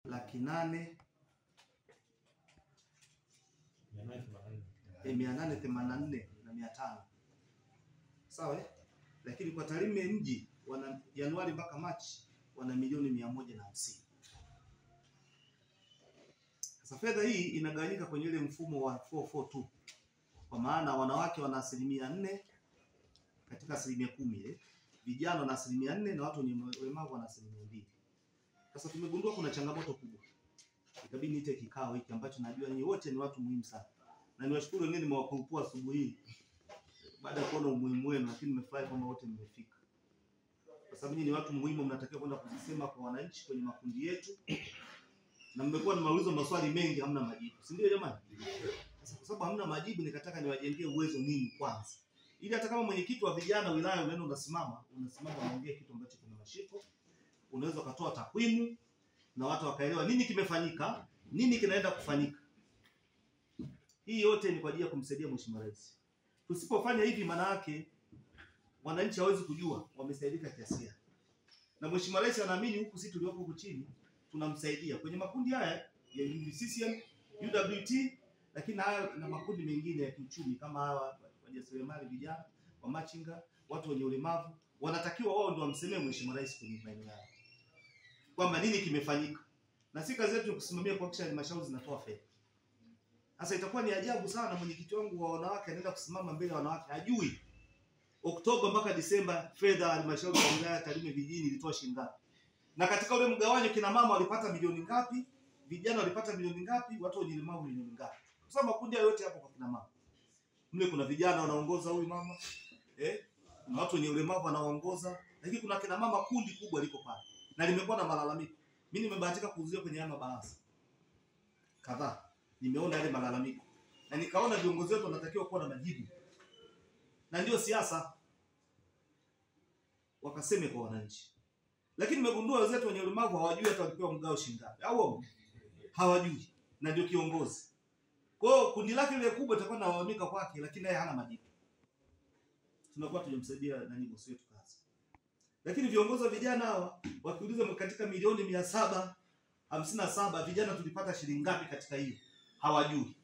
884,500. Sawa? Lakini kwa Tarime mji wana Januari mpaka Machi wana milioni 150. Sasa fedha hii inagawanyika kwenye ile mfumo wa 442. Kwa maana wanawake wana 4% katika 10% ile, vijana wana 4% na watu wenye ulemavu wana 2%. Sasa tumegundua kuna changamoto kubwa. Ikabidi niite kikao hiki ambacho najua nyinyi wote ni watu muhimu sana. Na niwashukuru wengine nimewakurupua asubuhi hii baada ya kuona umuhimu wenu, lakini nimefurahi kwamba wote mmefika. Kwa sababu nyinyi ni watu muhimu, mnatakiwa kwenda kuzisema kwa wananchi kwenye makundi yetu. Na mmekuwa na maulizo maswali mengi hamna majibu. Si ndio jamani? Sasa kwa sababu hamna majibu nikataka niwajengee uwezo nini kwanza. Ili hata kama mwenyekiti wa vijana wilaya unaenda unasimama unaongea kitu ambacho kina mashiko, unaweza kutoa takwimu na watu wakaelewa nini kimefanyika, nini kinaenda kufanyika. Hii yote ni kwa ajili ya kumsaidia Mheshimiwa Rais. Tusipofanya hivi maana yake wananchi hawezi kujua wamesaidika kiasi gani. Na Mheshimiwa Rais anaamini huku sisi tulioko huku chini tunamsaidia kwenye makundi haya ya UVCCM, UWT, lakini na makundi mengine ya kiuchumi kama hawa wajasiriamali vijana, wa machinga, watu wenye ulemavu, wanatakiwa wao ndio wamsemee Mheshimiwa Rais kwenye maeneo yao. Kwamba nini kimefanyika. Na si kazi yetu ni kusimamia kuhakikisha halmashauri zinatoa fedha. Sasa itakuwa ni ajabu sana mwenyekiti wangu wa wanawake anaenda kusimama mbele ya wanawake hajui Oktoba mpaka Disemba fedha halmashauri ya wilaya Tarime vijijini ilitoa shilingi ngapi. Na katika ule mgawanyo kina mama walipata milioni ngapi, vijana walipata milioni ngapi, watu wenye ulemavu milioni ngapi. Kwa sababu makundi yote hapo kwa kina mama. Mle kuna vijana wanaongoza huyu mama, kuna watu wenye ulemavu wanaongoza, lakini kuna kina mama kundi kubwa liko pale. Na limekuwa na malalamiko. Mimi nimebahatika kuhudhuria kwenye haya mabaraza kadhaa. Nimeona yale malalamiko. Na nikaona viongozi wetu wanatakiwa kuwa na majibu. Na ndio siasa. Wakaseme kwa wananchi. Lakini nimegundua wenzetu wenye ulemavu hawajui hata walipewa mgao shilingi ngapi. Au hawajui. Na ndio kiongozi. Kwa hiyo kundi lake lile kubwa litakuwa linalalamika kwake lakini yeye hana majibu. Tunakuwa tujamsaidia nani bosi wetu kazi. Lakini viongozi wa vijana hawa wakiuliza katika milioni 757 vijana tulipata shilingi ngapi katika hiyo? Hawajui.